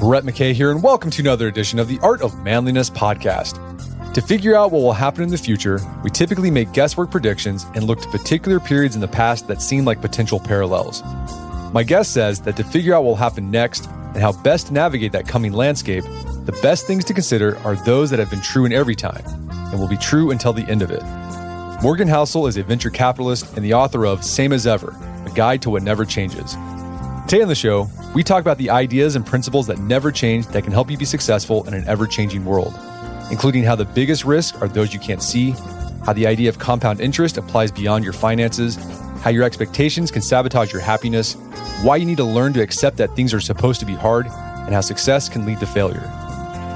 Brett McKay here, and welcome to another edition of the Art of Manliness podcast. To figure out what will happen in the future, we typically make guesswork predictions and look to particular periods in the past that seem like potential parallels. My guest says that to figure out what will happen next and how best to navigate that coming landscape, the best things to consider are those that have been true in every time and will be true until the end of it. Morgan Housel is a venture capitalist and the author of Same as Ever, a guide to what never changes. Today on the show, we talk about the ideas and principles that never change that can help you be successful in an ever-changing world, including how the biggest risks are those you can't see, how the idea of compound interest applies beyond your finances, how your expectations can sabotage your happiness, why you need to learn to accept that things are supposed to be hard, and how success can lead to failure.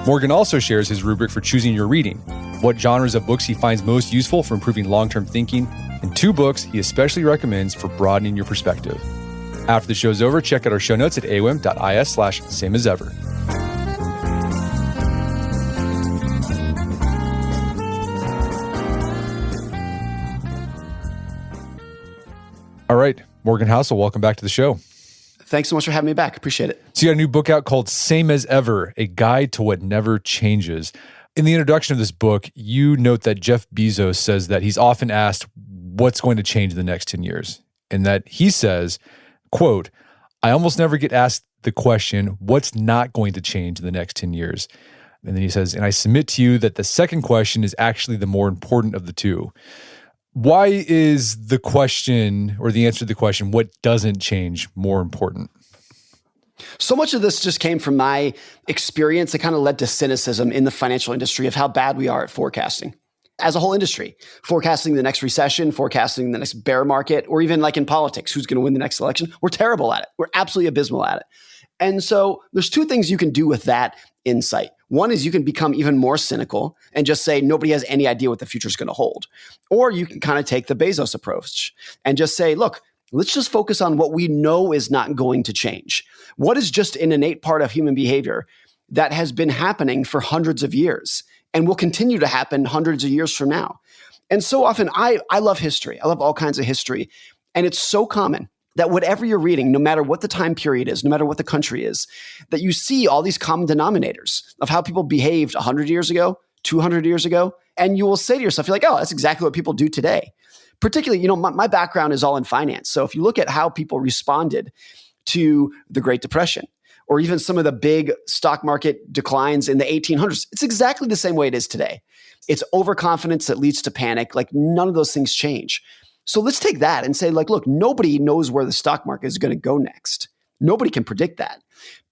Morgan also shares his rubric for choosing your reading, what genres of books he finds most useful for improving long-term thinking, and 2 books he especially recommends for broadening your perspective. After the show's over, check out our show notes at awim.is/sameasever. All right, Morgan Housel, welcome back to the show. Thanks so much for having me back. Appreciate it. So you got a new book out called Same as Ever, a guide to what never changes. In the introduction of this book, you note that Jeff Bezos says that he's often asked what's going to change in the next 10 years. And that he says, quote, "I almost never get asked the question, what's not going to change in the next 10 years? And then he says, and I submit to you that the second question is actually the more important of the two." Why is the question or the answer to the question, what doesn't change, more important? So much of this just came from my experience. It kind of led to cynicism in the financial industry of how bad we are at forecasting. As a whole industry, forecasting the next recession, forecasting the next bear market, or even like in politics, who's going to win the next election. We're terrible at it. We're absolutely abysmal at it. And so there's 2 things you can do with that insight. One is you can become even more cynical and just say nobody has any idea what the future is going to hold. Or you can kind of take the Bezos approach and just say, look, let's just focus on what we know is not going to change. What is just an innate part of human behavior that has been happening for hundreds of years and will continue to happen hundreds of years from now. And so often I love history. I love all kinds of history. And it's so common that whatever you're reading, no matter what the time period is, no matter what the country is, that you see all these common denominators of how people behaved 100 years ago, 200 years ago. And you will say to yourself, you're like, oh, that's exactly what people do today. Particularly, my background is all in finance. So if you look at how people responded to the Great Depression, or even some of the big stock market declines in the 1800s, it's exactly the same way it is today. It's overconfidence that leads to panic. Like none of those things change. So let's take that and say, like, look, nobody knows where the stock market is going to go next. Nobody can predict that.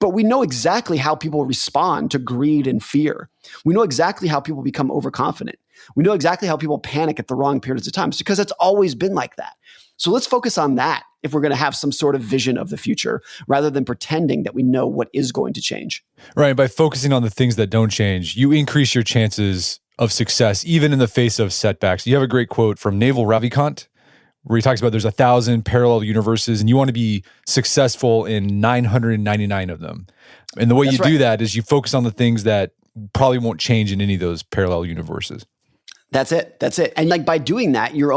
But we know exactly how people respond to greed and fear. We know exactly how people become overconfident. We know exactly how people panic at the wrong periods of time. It's because it's always been like that. So let's focus on that if we're going to have some sort of vision of the future, rather than pretending that we know what is going to change. Right. By focusing on the things that don't change, you increase your chances of success, even in the face of setbacks. You have a great quote from Naval Ravikant, where he talks about there's 1,000 parallel universes and you want to be successful in 999 of them. And the way you do that is you focus on the things that probably won't change in any of those parallel universes. That's it. That's it. And like by doing that, you're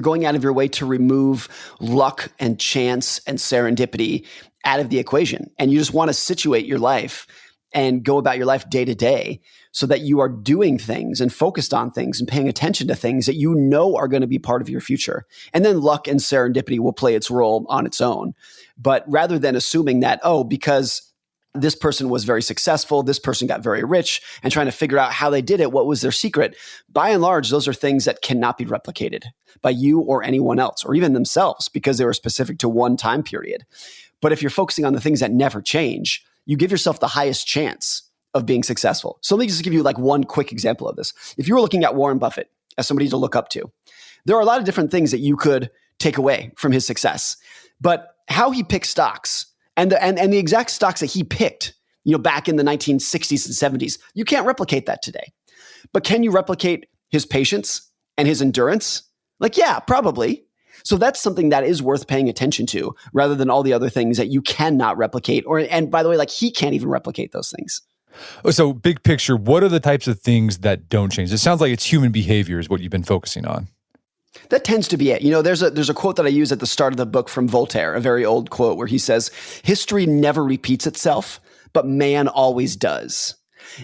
going out of your way to remove luck and chance and serendipity out of the equation. And you just want to situate your life and go about your life day to day so that you are doing things and focused on things and paying attention to things that you know are going to be part of your future. And then luck and serendipity will play its role on its own. But rather than assuming that, oh, because this person was very successful, this person got very rich, and trying to figure out how they did it, what was their secret, by and large, those are things that cannot be replicated by you or anyone else, or even themselves, because they were specific to one time period. But if you're focusing on the things that never change, you give yourself the highest chance of being successful. So let me just give you like one quick example of this. If you were looking at Warren Buffett as somebody to look up to, there are a lot of different things that you could take away from his success. But how he picks stocks and the exact stocks that he picked, back in the 1960s and 70s, you can't replicate that today. But can you replicate his patience and his endurance? Like, yeah, probably. So that's something that is worth paying attention to rather than all the other things that you cannot replicate. And by the way, like he can't even replicate those things. So big picture, what are the types of things that don't change? It sounds like it's human behavior is what you've been focusing on. That tends to be it. There's a quote that I use at the start of the book from Voltaire, a very old quote where he says, history never repeats itself, but man always does.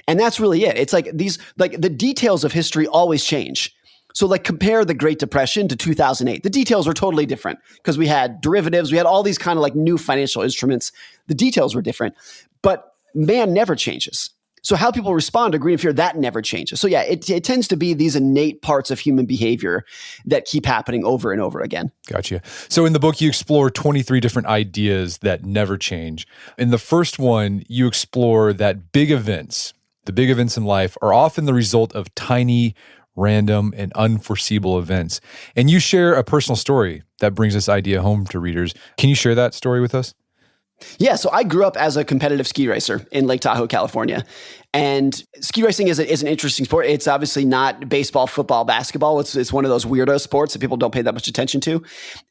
And that's really it. It's like the details of history always change. So like compare the Great Depression to 2008. The details were totally different because we had derivatives. We had all these kind of like new financial instruments. The details were different, but man never changes. So how people respond to greed and fear, that never changes. So yeah, it tends to be these innate parts of human behavior that keep happening over and over again. Gotcha. So in the book, you explore 23 different ideas that never change. In the first one, you explore that the big events in life are often the result of tiny, random, and unforeseeable events. And you share a personal story that brings this idea home to readers. Can you share that story with us? Yeah, so I grew up as a competitive ski racer in Lake Tahoe, California. And ski racing is an interesting sport. It's obviously not baseball, football, basketball. It's one of those weirdo sports that people don't pay that much attention to.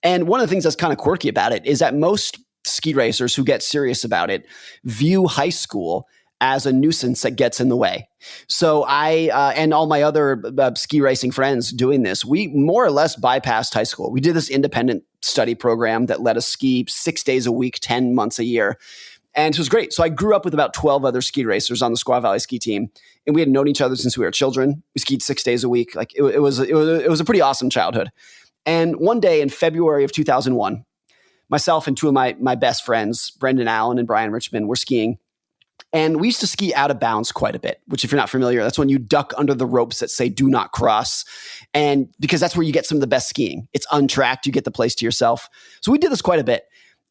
And one of the things that's kind of quirky about it is that most ski racers who get serious about it view high school as a nuisance that gets in the way. So I and all my other ski racing friends doing this, we more or less bypassed high school. We did this independent study program that let us ski 6 days a week, 10 months a year. And it was great. So I grew up with about 12 other ski racers on the Squaw Valley ski team. And we had known each other since we were children. We skied 6 days a week. Like it was a pretty awesome childhood. And one day in February of 2001, myself and two of my best friends, Brendan Allen and Brian Richmond, were skiing. And we used to ski out of bounds quite a bit, which if you're not familiar, that's when you duck under the ropes that say do not cross. And because that's where you get some of the best skiing. It's untracked, you get the place to yourself. So we did this quite a bit.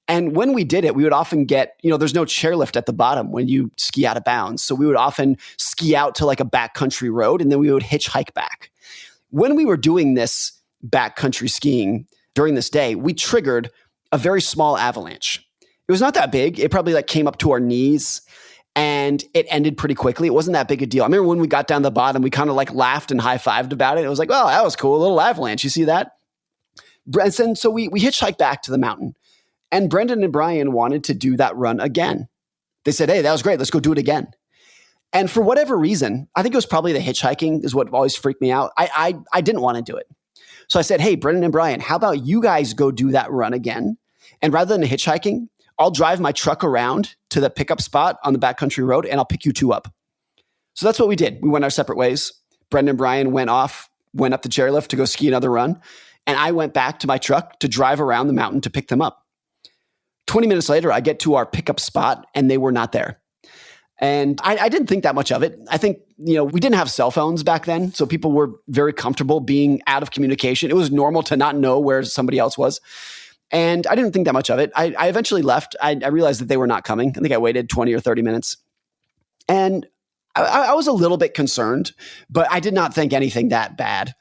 And when we did it, we would often get, there's no chairlift at the bottom when you ski out of bounds. So we would often ski out to like a backcountry road and then we would hitchhike back. When we were doing this backcountry skiing during this day, we triggered a very small avalanche. It was not that big. It probably like came up to our knees. And it ended pretty quickly. It wasn't that big a deal. I remember when we got down the bottom, we kind of like laughed and high-fived about it. It was like, oh, that was cool. A little avalanche. You see that? And so we hitchhiked back to the mountain. And Brendan and Brian wanted to do that run again. They said, hey, that was great. Let's go do it again. And for whatever reason, I think it was probably the hitchhiking is what always freaked me out. I didn't want to do it. So I said, hey, Brendan and Brian, how about you guys go do that run again? And rather than hitchhiking, I'll drive my truck around to the pickup spot on the backcountry road and I'll pick you two up. So that's what we did. We went our separate ways. Brendan and Brian went up the chairlift to go ski another run. And I went back to my truck to drive around the mountain to pick them up. 20 minutes later, I get to our pickup spot and they were not there. And I didn't think that much of it. I think, we didn't have cell phones back then. So people were very comfortable being out of communication. It was normal to not know where somebody else was. And I didn't think that much of it. I eventually left. I realized that they were not coming. I think I waited 20 or 30 minutes. And I was a little bit concerned, but I did not think anything that bad.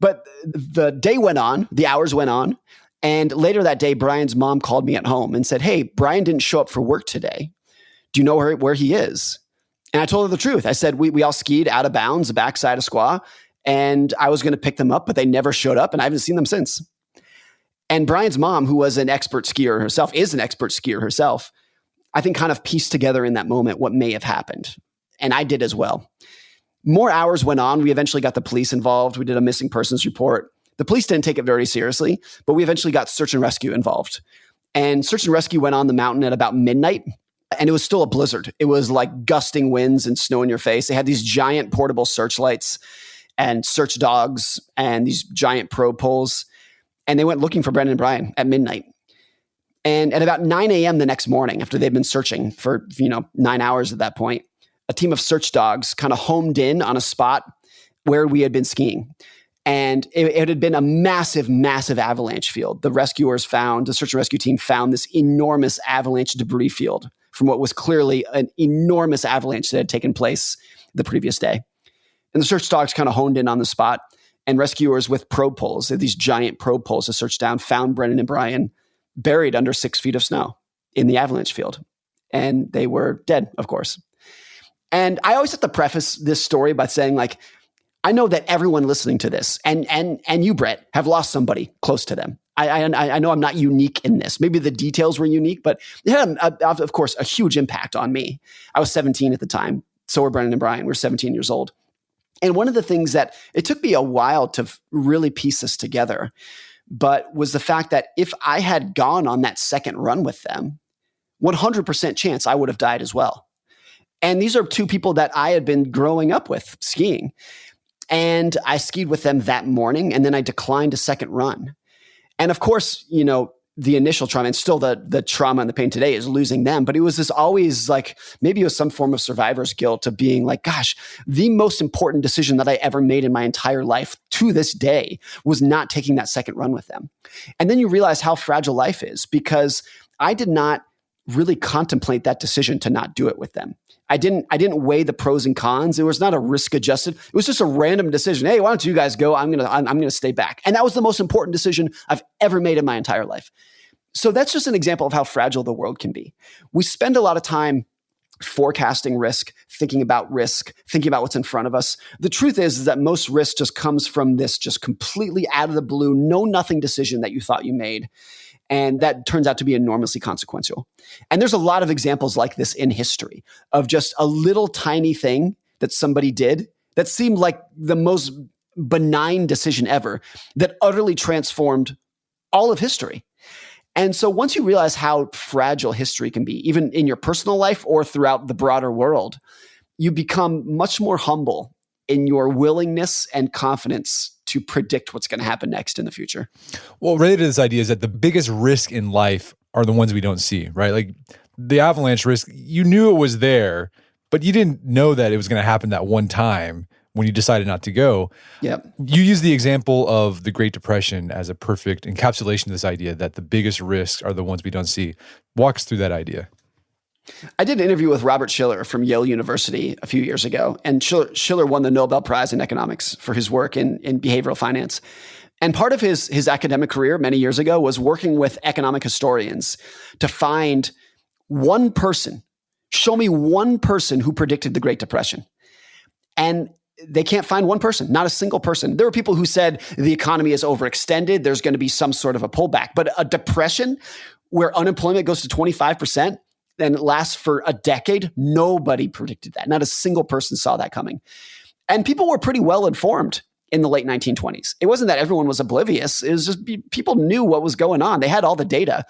But the day went on, the hours went on. And later that day, Brian's mom called me at home and said, hey, Brian didn't show up for work today. Do you know where he is? And I told her the truth. I said, we all skied out of bounds, the backside of Squaw, and I was going to pick them up, but they never showed up and I haven't seen them since. And Brian's mom, who was an expert skier herself, I think kind of pieced together in that moment what may have happened. And I did as well. More hours went on. We eventually got the police involved. We did a missing persons report. The police didn't take it very seriously, but we eventually got search and rescue involved. And search and rescue went on the mountain at about midnight. And it was still a blizzard. It was like gusting winds and snow in your face. They had these giant portable searchlights and search dogs and these giant probe poles. And they went looking for Brendan and Brian at midnight. And at about 9 a.m. the next morning, after they'd been searching for 9 hours at that point, a team of search dogs kind of homed in on a spot where we had been skiing. And it had been a massive, massive avalanche field. The search and rescue team found this enormous avalanche debris field from what was clearly an enormous avalanche that had taken place the previous day. And the search dogs kind of honed in on the spot. And rescuers with probe poles, these giant probe poles to search down, found Brendan and Brian buried under 6 feet of snow in the avalanche field. And they were dead, of course. And I always have to preface this story by saying, like, I know that everyone listening to this, and you, Brett, have lost somebody close to them. I know I'm not unique in this. Maybe the details were unique, but it had, of course, a huge impact on me. I was 17 at the time. So were Brendan and Brian. We're 17 years old. And one of the things that it took me a while to really piece this together, but was the fact that if I had gone on that second run with them, 100% chance I would have died as well. And these are two people that I had been growing up with skiing. And I skied with them that morning, and then I declined a second run. And of course, the initial trauma, and still the trauma and the pain today, is losing them. But it was this always like, maybe it was some form of survivor's guilt of being like, gosh, the most important decision that I ever made in my entire life to this day was not taking that second run with them. And then you realize how fragile life is, because I did not really contemplate that decision to not do it with them. I didn't weigh the pros and cons. It was not a risk adjusted. It was just a random decision. Hey, why don't you guys go? I'm gonna stay back. And that was the most important decision I've ever made in my entire life. So that's just an example of how fragile the world can be. We spend a lot of time forecasting risk, thinking about what's in front of us. The truth is that most risk just comes from this just completely out of the blue, nothing decision that you thought you made. And that turns out to be enormously consequential. And there's a lot of examples like this in history of just a little tiny thing that somebody did that seemed like the most benign decision ever that utterly transformed all of history. And so once you realize how fragile history can be, even in your personal life or throughout the broader world, you become much more humble in your willingness and confidence to predict what's going to happen next in the future. Well, related to this idea is that the biggest risk in life are the ones we don't see, right? Like the avalanche risk, you knew it was there, but you didn't know that it was going to happen that one time when you decided not to go. Yep. You use the example of the Great Depression as a perfect encapsulation of this idea that the biggest risks are the ones we don't see. Walk us through that idea. I did an interview with Robert Shiller from Yale University a few years ago, and Shiller won the Nobel Prize in economics for his work in behavioral finance. And part of his academic career many years ago was working with economic historians to find one person, show me one person who predicted the Great Depression. And they can't find one person, not a single person. There were people who said the economy is overextended, there's going to be some sort of a pullback. But a depression where unemployment goes to 25%, and it lasts for a decade, nobody predicted that. Not a single person saw that coming. And people were pretty well informed in the late 1920s. It wasn't that everyone was oblivious. It was just people knew what was going on. They had all the data.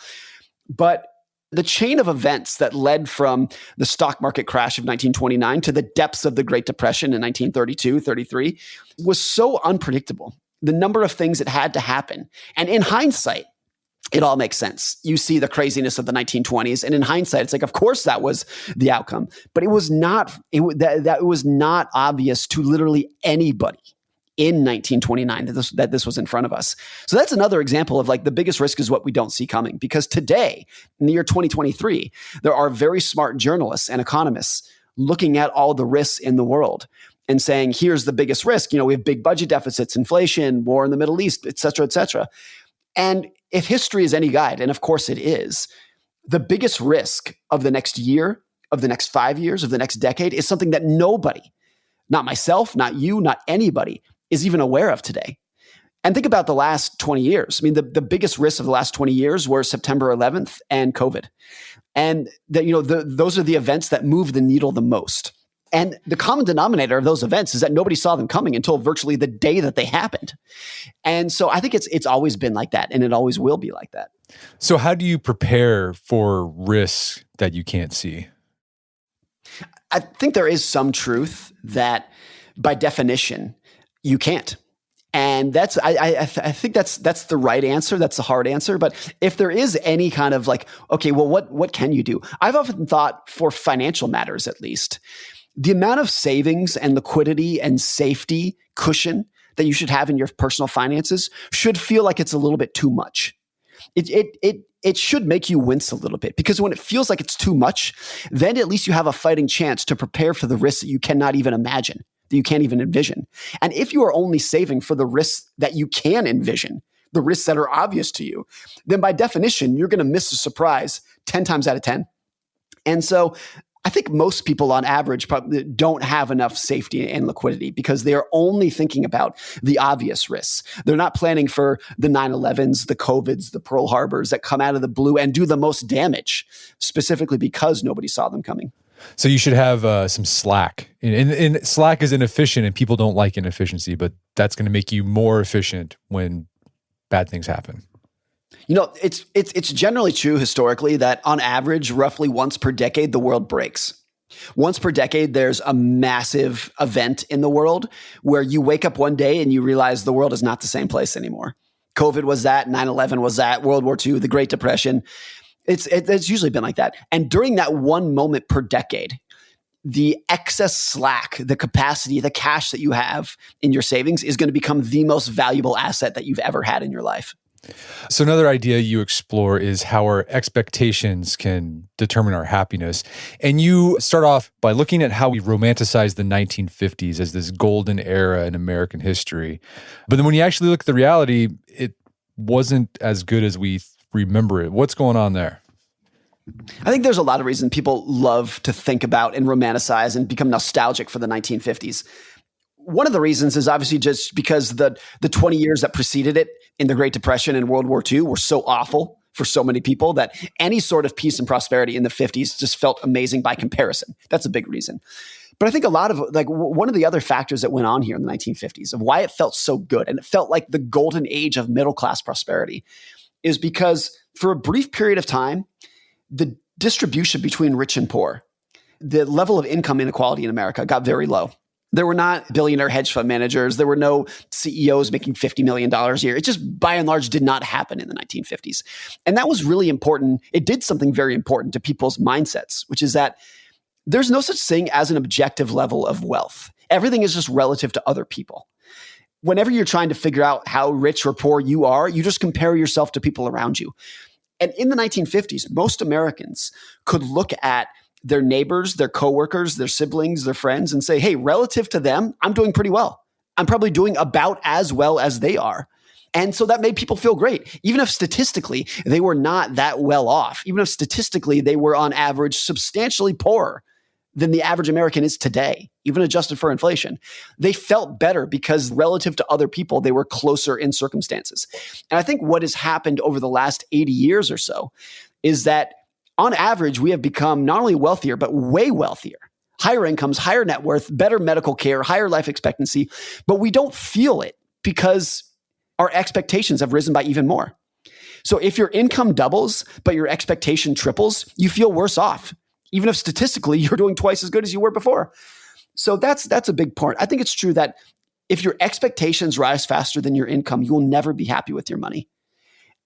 But the chain of events that led from the stock market crash of 1929 to the depths of the Great Depression in 1932, 33 was so unpredictable. The number of things that had to happen. And in hindsight, it all makes sense. You see the craziness of the 1920s, and in hindsight, it's like, of course, that was the outcome. But it was not. That was not obvious to literally anybody in 1929 that this was in front of us. So that's another example of like the biggest risk is what we don't see coming. Because today, in the year 2023, there are very smart journalists and economists looking at all the risks in the world and saying, here's the biggest risk. We have big budget deficits, inflation, war in the Middle East, et cetera, et cetera. And if history is any guide, and of course it is, the biggest risk of the next year, of the next 5 years, of the next decade is something that nobody, not myself, not you, not anybody, is even aware of today. And think about the last 20 years. I mean, the biggest risks of the last 20 years were September 11th and COVID. And those are the events that move the needle the most. And the common denominator of those events is that nobody saw them coming until virtually the day that they happened. And so I think it's always been like that, and it always will be like that. So how do you prepare for risks that you can't see? I think there is some truth that by definition, you can't. And I think that's the right answer. That's the hard answer. But if there is any kind of like, okay, well, what can you do? I've often thought, for financial matters at least, the amount of savings and liquidity and safety cushion that you should have in your personal finances should feel like it's a little bit too much. It should make you wince a little bit, because when it feels like it's too much, then at least you have a fighting chance to prepare for the risks that you cannot even imagine, that you can't even envision. And if you are only saving for the risks that you can envision, the risks that are obvious to you, then by definition, you're going to miss a surprise 10 times out of 10. And so I think most people on average probably don't have enough safety and liquidity because they are only thinking about the obvious risks. They're not planning for the 9/11s, the COVIDs, the Pearl Harbors that come out of the blue and do the most damage, specifically because nobody saw them coming. So you should have some slack. And slack is inefficient, and people don't like inefficiency, but that's going to make you more efficient when bad things happen. It's generally true historically that on average, roughly once per decade, the world breaks. Once per decade, there's a massive event in the world where you wake up one day and you realize the world is not the same place anymore. COVID was that, 9/11 was that, World War II, the Great Depression. It's usually been like that. And during that one moment per decade, the excess slack, the capacity, the cash that you have in your savings is going to become the most valuable asset that you've ever had in your life. So another idea you explore is how our expectations can determine our happiness. And you start off by looking at how we romanticize the 1950s as this golden era in American history. But then when you actually look at the reality, it wasn't as good as we remember it. What's going on there? I think there's a lot of reasons people love to think about and romanticize and become nostalgic for the 1950s. One of the reasons is obviously just because the 20 years that preceded it in the Great Depression and World War II were so awful for so many people that any sort of peace and prosperity in the 50s just felt amazing by comparison. That's a big reason. But I think a lot of one of the other factors that went on here in the 1950s of why it felt so good and it felt like the golden age of middle class prosperity is because for a brief period of time, the distribution between rich and poor, the level of income inequality in America got very low. There were not billionaire hedge fund managers. There were no CEOs making $50 million a year. It just by and large did not happen in the 1950s. And that was really important. It did something very important to people's mindsets, which is that there's no such thing as an objective level of wealth. Everything is just relative to other people. Whenever you're trying to figure out how rich or poor you are, you just compare yourself to people around you. And in the 1950s, most Americans could look at their neighbors, their coworkers, their siblings, their friends, and say, hey, relative to them, I'm doing pretty well. I'm probably doing about as well as they are. And so that made people feel great. Even if statistically they were not that well off, even if statistically they were on average substantially poorer than the average American is today, even adjusted for inflation, they felt better because relative to other people, they were closer in circumstances. And I think what has happened over the last 80 years or so is that on average, we have become not only wealthier, but way wealthier. Higher incomes, higher net worth, better medical care, higher life expectancy, but we don't feel it because our expectations have risen by even more. So if your income doubles, but your expectation triples, you feel worse off, even if statistically you're doing twice as good as you were before. So that's a big part. I think it's true that if your expectations rise faster than your income, you will never be happy with your money.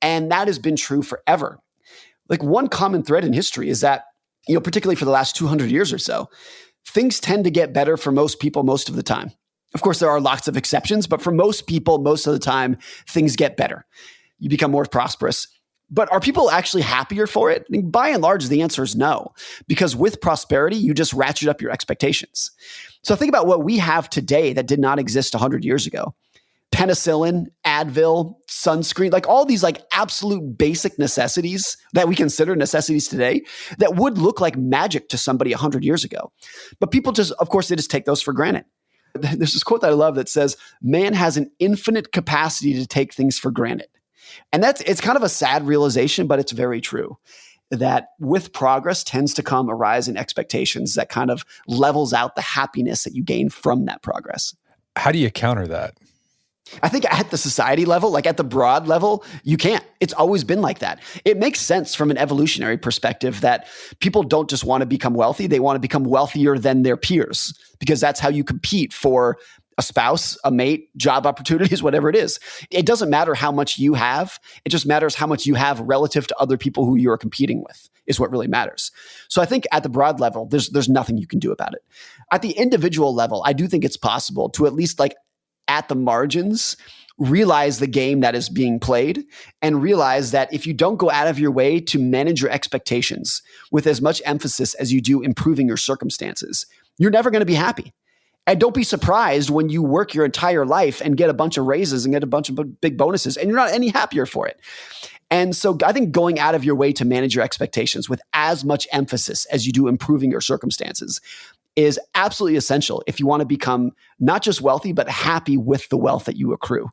And that has been true forever. Like one common thread in history is that, particularly for the last 200 years or so, things tend to get better for most people most of the time. Of course, there are lots of exceptions, but for most people, most of the time, things get better. You become more prosperous. But are people actually happier for it? I mean, by and large, the answer is no, because with prosperity, you just ratchet up your expectations. So think about what we have today that did not exist 100 years ago. Penicillin, Advil, sunscreen, like all these like absolute basic necessities that we consider necessities today that would look like magic to somebody 100 years ago. But people just, of course, they just take those for granted. There's this quote that I love that says, man has an infinite capacity to take things for granted. And it's kind of a sad realization, but it's very true that with progress tends to come a rise in expectations that kind of levels out the happiness that you gain from that progress. How do you counter that? I think at the society level, like at the broad level, you can't. It's always been like that. It makes sense from an evolutionary perspective that people don't just want to become wealthy. They want to become wealthier than their peers because that's how you compete for a spouse, a mate, job opportunities, whatever it is. It doesn't matter how much you have. It just matters how much you have relative to other people who you're competing with is what really matters. So I think at the broad level, there's nothing you can do about it. At the individual level, I do think it's possible to at least like at the margins, realize the game that is being played and realize that if you don't go out of your way to manage your expectations with as much emphasis as you do improving your circumstances, you're never going to be happy. And don't be surprised when you work your entire life and get a bunch of raises and get a bunch of big bonuses and you're not any happier for it. And so I think going out of your way to manage your expectations with as much emphasis as you do improving your circumstances is absolutely essential if you want to become not just wealthy, but happy with the wealth that you accrue.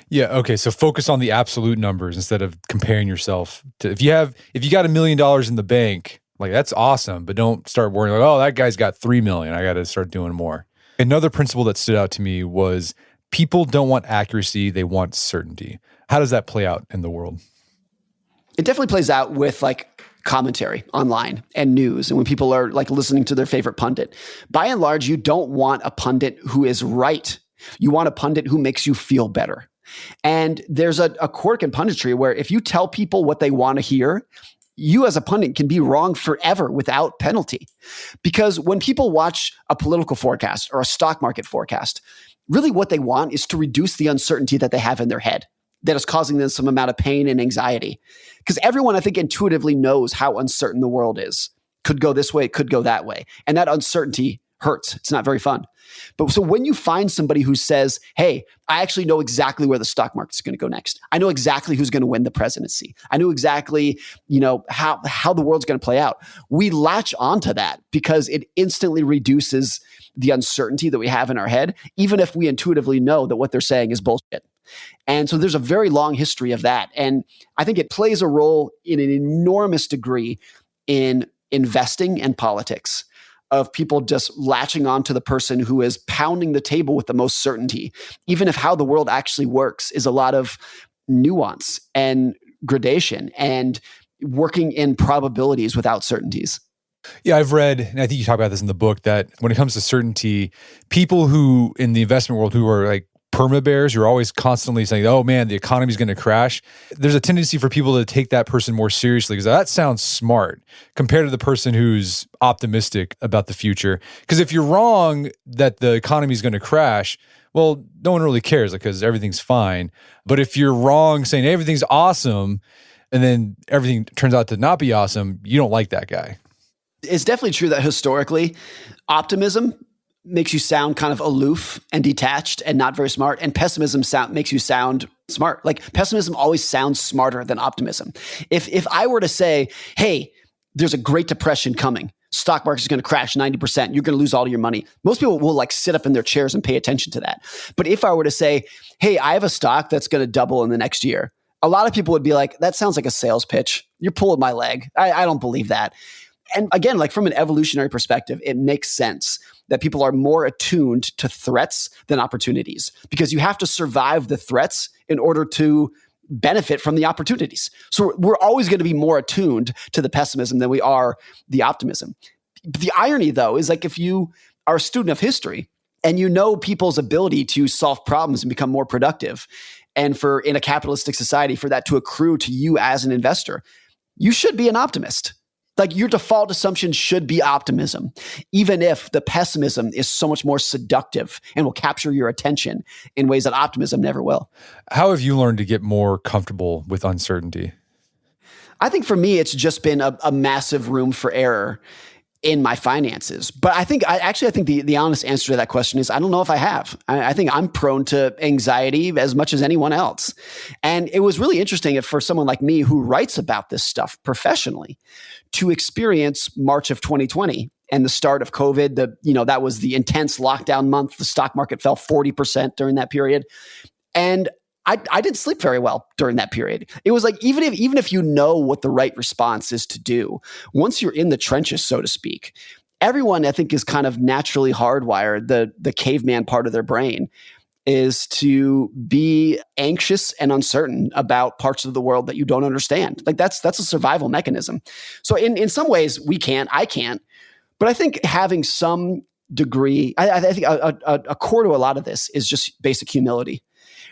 Yeah. Okay. So focus on the absolute numbers instead of comparing yourself to, if you got $1 million in the bank, like that's awesome, but don't start worrying like, oh, that guy's got 3 million. I got to start doing more. Another principle that stood out to me was people don't want accuracy. They want certainty. How does that play out in the world? It definitely plays out with like commentary online and news, and when people are like listening to their favorite pundit, by and large, you don't want a pundit who is right. You want a pundit who makes you feel better. And there's a quirk in punditry where if you tell people what they want to hear, you as a pundit can be wrong forever without penalty. Because when people watch a political forecast or a stock market forecast, really what they want is to reduce the uncertainty that they have in their head that is causing them some amount of pain and anxiety. Because everyone, I think, intuitively knows how uncertain the world is. Could go this way, it could go that way. And that uncertainty hurts. It's not very fun. But so when you find somebody who says, hey, I actually know exactly where the stock market's going to go next. I know exactly who's going to win the presidency. I know exactly, how the world's going to play out. We latch onto that because it instantly reduces the uncertainty that we have in our head, even if we intuitively know that what they're saying is bullshit. And so there's a very long history of that. And I think it plays a role in an enormous degree in investing and politics, of people just latching on to the person who is pounding the table with the most certainty, even if how the world actually works is a lot of nuance and gradation and working in probabilities without certainties. Yeah, I've read, and I think you talk about this in the book, that when it comes to certainty, people who in the investment world who are like perma bears, you're always constantly saying, oh man, the economy's going to crash. There's a tendency for people to take that person more seriously because that sounds smart compared to the person who's optimistic about the future. Because if you're wrong that the economy is going to crash, well, no one really cares because everything's fine. But if you're wrong saying everything's awesome and then everything turns out to not be awesome, you don't like that guy. It's definitely true that historically, optimism makes you sound kind of aloof and detached and not very smart. And pessimism makes you sound smart. Like pessimism always sounds smarter than optimism. If I were to say, hey, there's a Great Depression coming, stock market is going to crash 90%, you're going to lose all of your money, most people will like sit up in their chairs and pay attention to that. But if I were to say, hey, I have a stock that's going to double in the next year, a lot of people would be like, that sounds like a sales pitch. You're pulling my leg. I don't believe that. And again, like from an evolutionary perspective, it makes sense that people are more attuned to threats than opportunities because you have to survive the threats in order to benefit from the opportunities. So we're always going to be more attuned to the pessimism than we are the optimism. The irony, though, is like if you are a student of history and you know people's ability to solve problems and become more productive, and for in a capitalistic society for that to accrue to you as an investor, you should be an optimist. Like your default assumption should be optimism, even if the pessimism is so much more seductive and will capture your attention in ways that optimism never will. How have you learned to get more comfortable with uncertainty? I think for me, it's just been a massive room for error in my finances. But I think the honest answer to that question is I don't know if I have. I think I'm prone to anxiety as much as anyone else. And it was really interesting for someone like me who writes about this stuff professionally to experience March of 2020 and the start of COVID. That was the intense lockdown month. The stock market fell 40% during that period. And I didn't sleep very well during that period. It was like, even if you know what the right response is to do, once you're in the trenches, so to speak, everyone I think is kind of naturally hardwired. The caveman part of their brain is to be anxious and uncertain about parts of the world that you don't understand. Like that's a survival mechanism. So in some ways I can't, but I think having some degree, I think a core to a lot of this is just basic humility.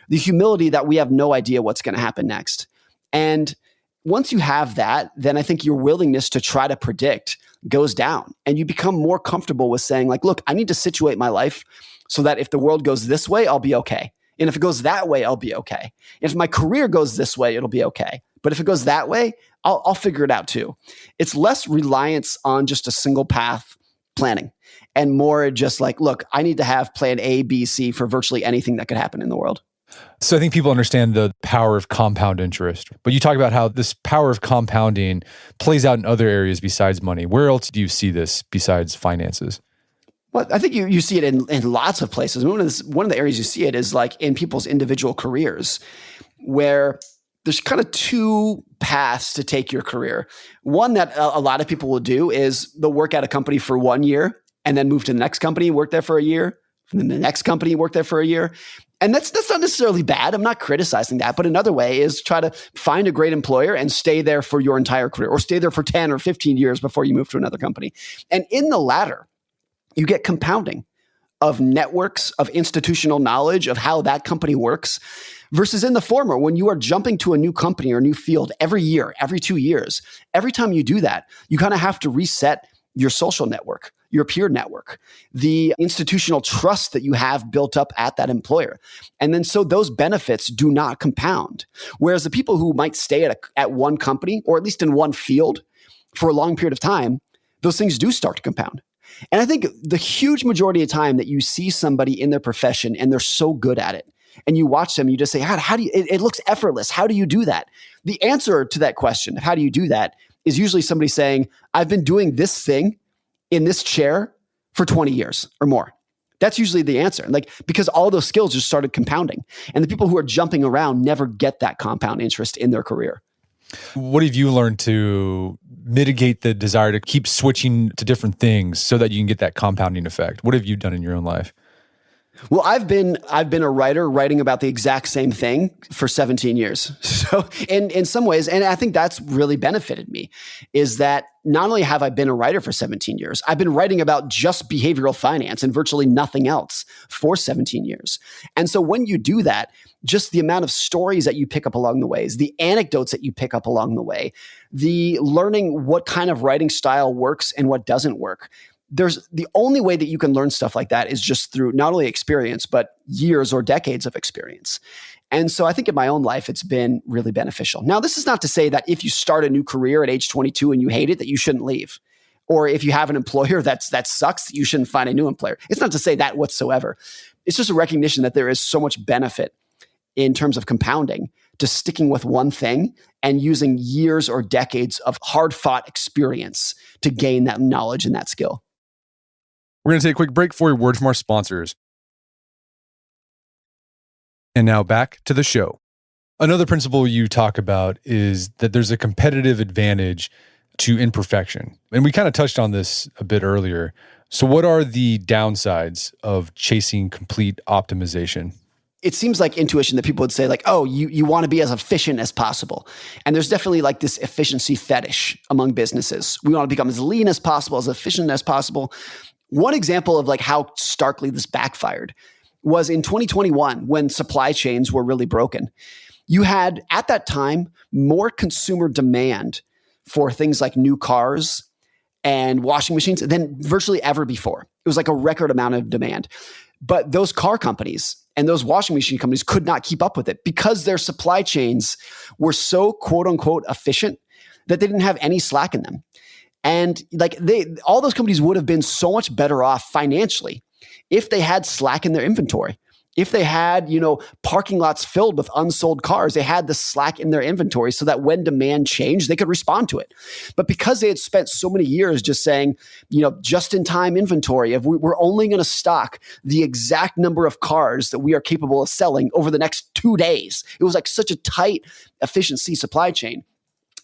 The humility that we have no idea what's going to happen next. And once you have that, then I think your willingness to try to predict goes down and you become more comfortable with saying like, look, I need to situate my life so that if the world goes this way, I'll be okay. And if it goes that way, I'll be okay. If my career goes this way, it'll be okay. But if it goes that way, I'll figure it out too. It's less reliance on just a single path planning and more just like, look, I need to have plan A, B, C for virtually anything that could happen in the world. So I think people understand the power of compound interest, but you talk about how this power of compounding plays out in other areas besides money. Where else do you see this besides finances? Well, I think you see it in lots of places. One of the areas you see it is like in people's individual careers, where there's kind of two paths to take your career. One that a lot of people will do is they'll work at a company for 1 year and then move to the next company, work there for a year, and then the next company, work there for a year. And that's not necessarily bad. I'm not criticizing that. But another way is try to find a great employer and stay there for your entire career, or stay there for 10 or 15 years before you move to another company. And in the latter, you get compounding of networks, of institutional knowledge of how that company works, versus in the former, when you are jumping to a new company or a new field every year, every 2 years, every time you do that, you kind of have to reset your social network, your peer network, the institutional trust that you have built up at that employer. And then so those benefits do not compound. Whereas the people who might stay at one company, or at least in one field for a long period of time, those things do start to compound. And I think the huge majority of time that you see somebody in their profession and they're so good at it, and you watch them, you just say, how do you, it looks effortless. How do you do that? The answer to that question, how do you do that, is usually somebody saying, I've been doing this thing in this chair for 20 years or more. That's usually the answer. Because all those skills just started compounding. And the people who are jumping around never get that compound interest in their career. What have you learned to mitigate the desire to keep switching to different things so that you can get that compounding effect? What have you done in your own life? Well, I've been a writer writing about the exact same thing for 17 years. So in some ways, and I think that's really benefited me, is that not only have I been a writer for 17 years, I've been writing about just behavioral finance and virtually nothing else for 17 years. And so when you do that, just the amount of stories that you pick up along the ways, the anecdotes that you pick up along the way, the learning what kind of writing style works and what doesn't work. There's the only way that you can learn stuff like that is just through not only experience, but years or decades of experience. And so I think in my own life, it's been really beneficial. Now, this is not to say that if you start a new career at age 22 and you hate it, that you shouldn't leave. Or if you have an employer that sucks, that you shouldn't find a new employer. It's not to say that whatsoever. It's just a recognition that there is so much benefit in terms of compounding to sticking with one thing and using years or decades of hard-fought experience to gain that knowledge and that skill. We're going to take a quick break for a word from our sponsors. And now back to the show. Another principle you talk about is that there's a competitive advantage to imperfection. And we kind of touched on this a bit earlier. So what are the downsides of chasing complete optimization? It seems like intuition that people would say oh, you want to be as efficient as possible. And there's definitely this efficiency fetish among businesses. We want to become as lean as possible, as efficient as possible. One example of how starkly this backfired was in 2021 when supply chains were really broken. You had, at that time, more consumer demand for things like new cars and washing machines than virtually ever before. It was a record amount of demand. But those car companies and those washing machine companies could not keep up with it because their supply chains were so quote unquote efficient that they didn't have any slack in them. And all those companies would have been so much better off financially if they had slack in their inventory. If they had, parking lots filled with unsold cars, they had the slack in their inventory so that when demand changed, they could respond to it. But because they had spent so many years just saying, just in time inventory, if we're only going to stock the exact number of cars that we are capable of selling over the next 2 days, it was such a tight efficiency supply chain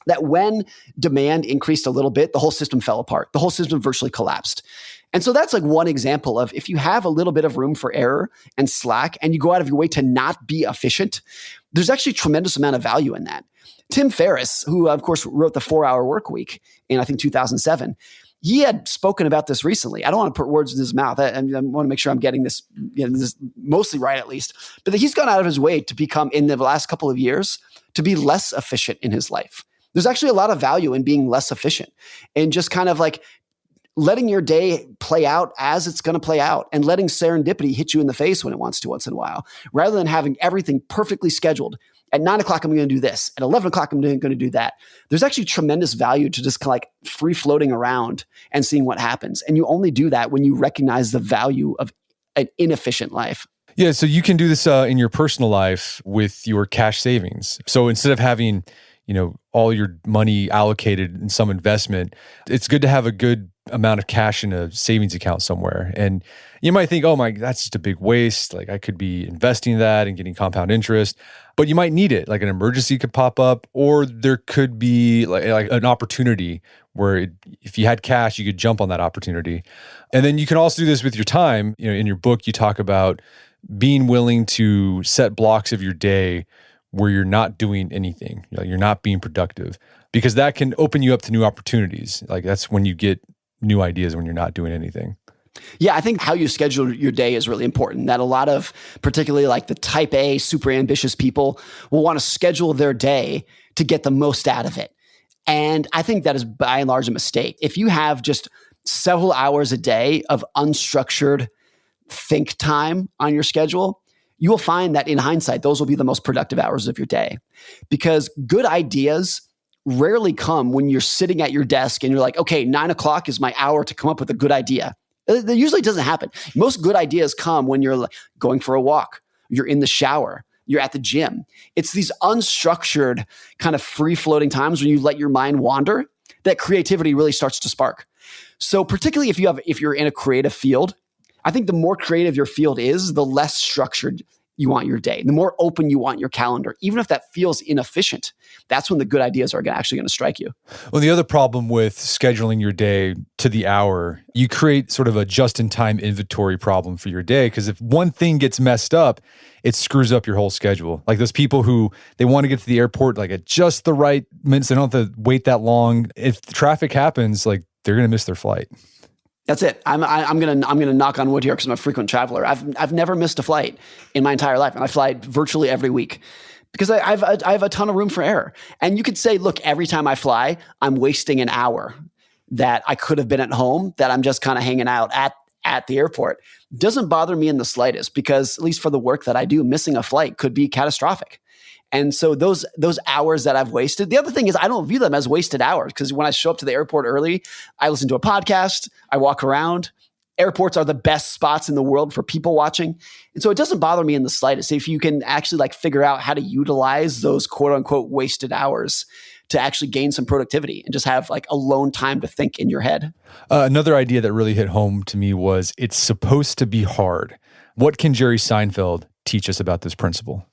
that when demand increased a little bit, the whole system fell apart. The whole system virtually collapsed. And so that's one example of if you have a little bit of room for error and slack and you go out of your way to not be efficient, there's actually a tremendous amount of value in that. Tim Ferriss, who of course wrote the 4-Hour Workweek in I think 2007, he had spoken about this recently. I don't want to put words in his mouth. I want to make sure I'm getting this, this mostly right at least. But he's gone out of his way to become, in the last couple of years, to be less efficient in his life. There's actually a lot of value in being less efficient and just kind of letting your day play out as it's going to play out and letting serendipity hit you in the face when it wants to once in a while, rather than having everything perfectly scheduled. At 9 o'clock, I'm going to do this. At 11 o'clock, I'm going to do that. There's actually tremendous value to just free floating around and seeing what happens. And you only do that when you recognize the value of an inefficient life. Yeah, so you can do this in your personal life with your cash savings. So instead of having all your money allocated in some investment, it's good to have a good amount of cash in a savings account somewhere. And you might think, oh that's just a big waste. I could be investing that and getting compound interest, but you might need it. An emergency could pop up, or there could be an opportunity where if you had cash, you could jump on that opportunity. And then you can also do this with your time. In your book, you talk about being willing to set blocks of your day where you're not doing anything, you're not being productive, because that can open you up to new opportunities. Like that's when you get new ideas when you're not doing anything. Yeah, I think how you schedule your day is really important. That a lot of, particularly like the type A, super ambitious people will want to schedule their day to get the most out of it. And I think that is by and large a mistake. If you have just several hours a day of unstructured think time on your schedule, you will find that in hindsight, those will be the most productive hours of your day. Because good ideas rarely come when you're sitting at your desk and you're like, okay, 9 o'clock is my hour to come up with a good idea. That usually doesn't happen. Most good ideas come when you're going for a walk, you're in the shower, you're at the gym. It's these unstructured kind of free-floating times when you let your mind wander that creativity really starts to spark. So particularly if you're in a creative field, I think the more creative your field is, the less structured you want your day, the more open you want your calendar. Even if that feels inefficient, that's when the good ideas are actually going to strike you. Well, the other problem with scheduling your day to the hour, you create sort of a just-in-time inventory problem for your day, because if one thing gets messed up, it screws up your whole schedule. Like those people who they want to get to the airport like at just the right minutes, they don't have to wait that long. If traffic happens, like they're going to miss their flight. That's it. I'm gonna knock on wood here because I'm a frequent traveler. I've never missed a flight in my entire life, and I fly virtually every week because I have a ton of room for error. And you could say, look, every time I fly, I'm wasting an hour that I could have been at home, that I'm just kind of hanging out at the airport. Doesn't bother me in the slightest, because at least for the work that I do, missing a flight could be catastrophic. And so those hours that I've wasted, the other thing is I don't view them as wasted hours, because when I show up to the airport early, I listen to a podcast, I walk around. Airports are the best spots in the world for people watching. And so it doesn't bother me in the slightest if you can actually like figure out how to utilize those quote unquote wasted hours to actually gain some productivity and just have like alone time to think in your head. Another idea that really hit home to me was it's supposed to be hard. What can Jerry Seinfeld teach us about this principle?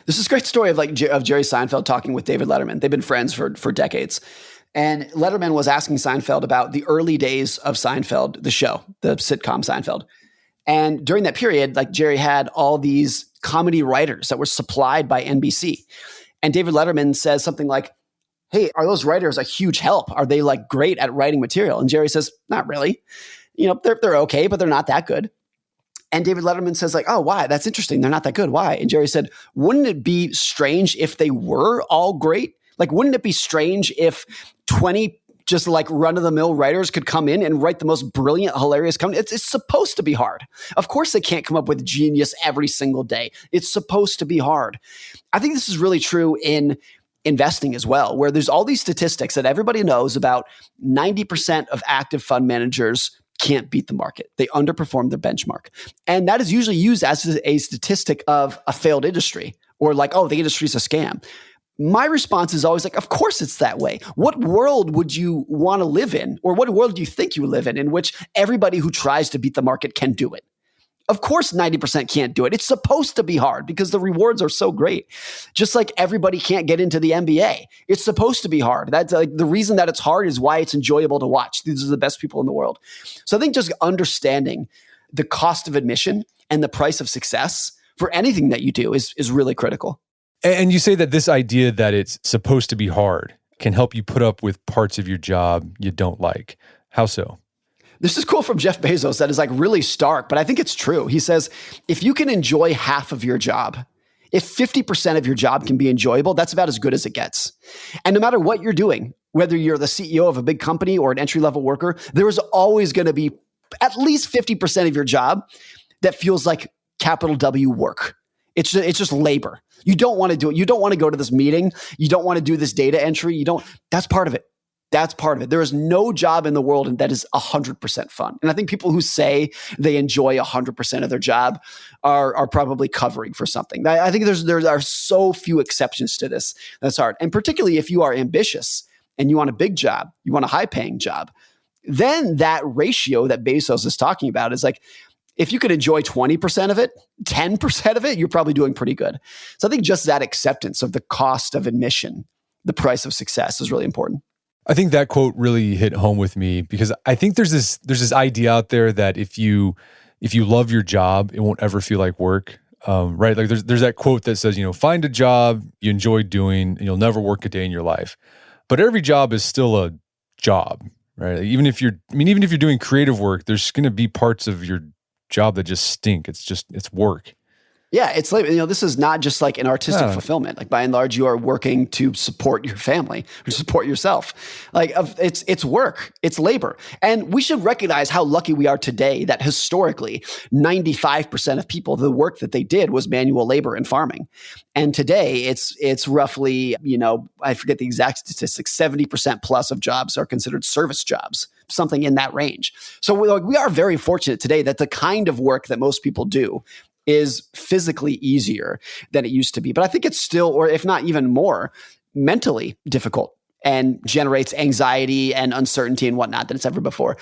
This is a great story of Jerry Seinfeld talking with David Letterman. They've been friends for decades. And Letterman was asking Seinfeld about the early days of Seinfeld, the show, the sitcom Seinfeld. And during that period, like Jerry had all these comedy writers that were supplied by NBC. And David Letterman says something like, hey, are those writers a huge help? Are they like great at writing material? And Jerry says, not really. You know, they're okay, but they're not that good. And David Letterman says like, oh, why? That's interesting. They're not that good. Why? And Jerry said, wouldn't it be strange if they were all great? Like, wouldn't it be strange if 20 just like run-of-the-mill writers could come in and write the most brilliant, hilarious comedy? It's supposed to be hard. Of course, they can't come up with genius every single day. It's supposed to be hard. I think this is really true in investing as well, where there's all these statistics that everybody knows about. 90% of active fund managers can't beat the market. They underperform their benchmark. And that is usually used as a statistic of a failed industry, or like, oh, the industry is a scam. My response is always like, of course it's that way. What world would you want to live in? Or what world do you think you live in which everybody who tries to beat the market can do it? Of course 90% can't do it. It's supposed to be hard because the rewards are so great. Just like everybody can't get into the NBA. It's supposed to be hard. That's like the reason that it's hard is why it's enjoyable to watch. These are the best people in the world. So I think just understanding the cost of admission and the price of success for anything that you do is really critical. And you say that this idea that it's supposed to be hard can help you put up with parts of your job you don't like. How so? This is cool from Jeff Bezos that is like really stark, but I think it's true. He says, if you can enjoy half of your job, if 50% of your job can be enjoyable, that's about as good as it gets. And no matter what you're doing, whether you're the CEO of a big company or an entry-level worker, there is always going to be at least 50% of your job that feels like capital W work. It's just labor. You don't want to do it. You don't want to go to this meeting. You don't want to do this data entry. That's part of it. That's part of it. There is no job in the world that is 100% fun. And I think people who say they enjoy 100% of their job are probably covering for something. I think there are so few exceptions to this. That's hard. And particularly if you are ambitious and you want a big job, you want a high paying job, then that ratio that Bezos is talking about is like, if you could enjoy 20% of it, 10% of it, you're probably doing pretty good. So I think just that acceptance of the cost of admission, the price of success is really important. I think that quote really hit home with me because I think there's this idea out there that if you if you love your job, it won't ever feel like work. Right? Like there's that quote that says, find a job you enjoy doing and you'll never work a day in your life. But every job is still a job, right? Like even if you're doing creative work, there's going to be parts of your job that just stink. It's work. Yeah, it's like, this is not just like an artistic fulfillment. Like by and large, you are working to support your family, or support yourself. Like it's work, it's labor. And we should recognize how lucky we are today that historically 95% of people, the work that they did was manual labor and farming. And today it's roughly, I forget the exact statistics, 70% plus of jobs are considered service jobs, something in that range. So we are very fortunate today that the kind of work that most people do is physically easier than it used to be. But I think it's still, or if not even more, mentally difficult and generates anxiety and uncertainty and whatnot than it's ever before.